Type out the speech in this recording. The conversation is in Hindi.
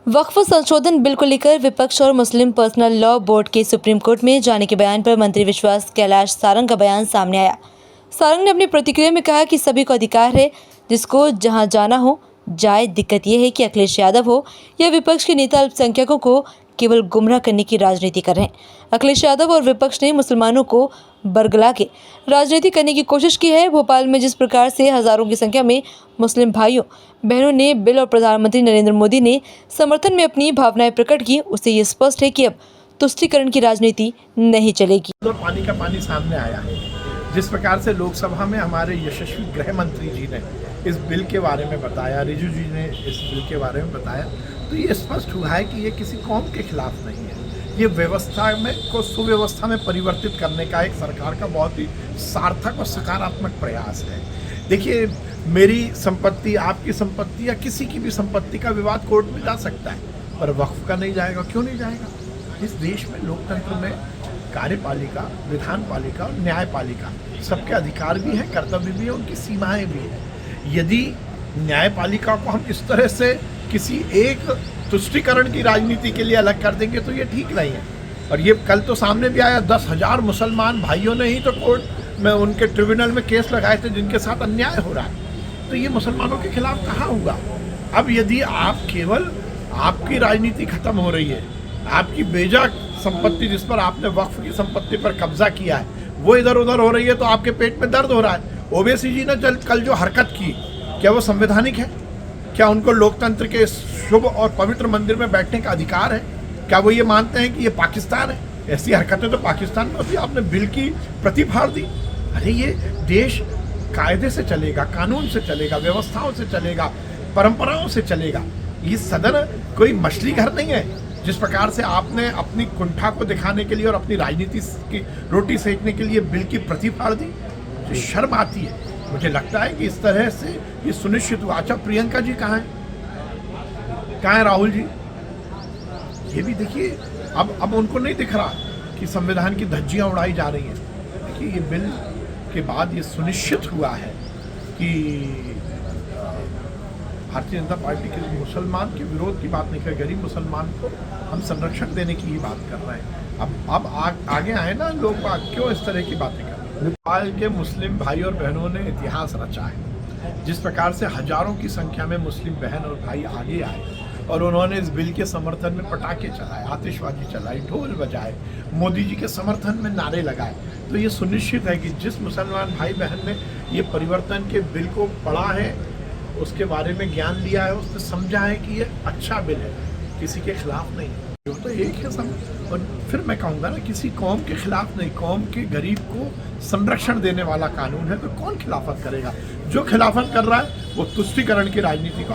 वक्फ संशोधन बिल को लेकर विपक्ष और मुस्लिम पर्सनल लॉ बोर्ड के सुप्रीम कोर्ट में जाने के बयान पर मंत्री विश्वास कैलाश सारंग का बयान सामने आया। सारंग ने अपनी प्रतिक्रिया में कहा कि सभी को अधिकार है, जिसको जहां जाना हो जाए। दिक्कत यह है कि अखिलेश यादव हो या विपक्ष के नेता अल्पसंख्यकों को केवल गुमराह करने की राजनीति कर रहे हैं। अखिलेश यादव और विपक्ष ने मुसलमानों को बरगला के राजनीति करने की कोशिश की है। भोपाल में जिस प्रकार से हजारों की संख्या में मुस्लिम भाइयों बहनों ने बिल और प्रधानमंत्री नरेंद्र मोदी ने समर्थन में अपनी भावनाएं प्रकट की, उससे ये स्पष्ट है कि अब तुष्टीकरण की राजनीति नहीं चलेगी। तो पानी का पानी सामने आया है। जिस प्रकार से लोकसभा में हमारे यशस्वी गृह मंत्री जी ने इस बिल के बारे में बताया, रिजू जी ने इस बिल के बारे में बताया, तो ये स्पष्ट हुआ है कि ये किसी कौम के खिलाफ नहीं है। ये व्यवस्था में को सुव्यवस्था में परिवर्तित करने का एक सरकार का बहुत ही सार्थक और सकारात्मक प्रयास है। देखिए, मेरी संपत्ति, आपकी संपत्ति या किसी की भी संपत्ति का विवाद कोर्ट में जा सकता है, पर वक्फ का नहीं जाएगा। क्यों नहीं जाएगा? इस देश में लोकतंत्र में कार्यपालिका, विधानपालिका और न्यायपालिका सबके अधिकार भी हैं, कर्तव्य भी है, उनकी सीमाएं भी हैं। यदि न्यायपालिका को हम इस तरह से किसी एक तुष्टीकरण की राजनीति के लिए अलग कर देंगे तो ये ठीक नहीं है। और ये कल तो सामने भी आया, 10,000 मुसलमान भाइयों ने ही तो कोर्ट में, उनके ट्रिब्यूनल में केस लगाए थे जिनके साथ अन्याय हो रहा है। तो ये मुसलमानों के खिलाफ कहाँ हुआ? अब यदि आप केवल, आपकी राजनीति खत्म हो रही है, आपकी बेजा संपत्ति जिस पर आपने वक्फ की संपत्ति पर कब्जा किया है वो इधर उधर हो रही है, तो आपके पेट में दर्द हो रहा है। ओवैसी जी ने कल जो हरकत की, क्या वो संवैधानिक है? क्या उनको लोकतंत्र के शुभ और पवित्र मंदिर में बैठने का अधिकार है? क्या वो ये मानते हैं कि ये पाकिस्तान है? ऐसी हरकतें तो पाकिस्तान में होती। आपने बिल की प्रति फाड़ दी। अरे ये देश कायदे से चलेगा, कानून से चलेगा, व्यवस्थाओं से चलेगा, परंपराओं से चलेगा। ये सदन कोई मछली घर नहीं है। जिस प्रकार से आपने अपनी कुंठा को दिखाने के लिए और अपनी राजनीति की रोटी सेकने के लिए बिल की प्रति फाड़ दी, तो शर्म आती है। मुझे लगता है कि इस तरह से ये सुनिश्चित हुआ। अच्छा, प्रियंका जी कहाँ हैं? कहाँ है राहुल जी? ये भी देखिए, अब उनको नहीं दिख रहा कि संविधान की धज्जियां उड़ाई जा रही हैं। देखिए, ये बिल के बाद ये सुनिश्चित हुआ है कि भारतीय जनता पार्टी के मुसलमान के विरोध की बात नहीं कर, गरीब मुसलमान को हम संरक्षण देने की ही बात कर रहे हैं। अब आगे आए ना लोग, क्यों इस तरह की बातें कर रहे हैं? नेपाल के मुस्लिम भाई और बहनों ने इतिहास रचा है। जिस प्रकार से हजारों की संख्या में मुस्लिम बहन और भाई आगे आए और उन्होंने इस बिल के समर्थन में पटाखे चलाए, आतिशबाजी चलाई, ढोल बजाए, मोदी जी के समर्थन में नारे लगाए, तो ये सुनिश्चित है कि जिस मुसलमान भाई बहन ने ये परिवर्तन के बिल को पढ़ा है, उसके बारे में ज्ञान लिया है, उसने समझा है कि ये अच्छा बिल है, किसी के खिलाफ नहीं है। जो तो एक है सब। और फिर मैं कहूँगा ना, किसी कौम के खिलाफ नहीं, कौम के गरीब को संरक्षण देने वाला कानून है, तो कौन खिलाफत करेगा? जो खिलाफत कर रहा है वो तुष्टीकरण की राजनीति को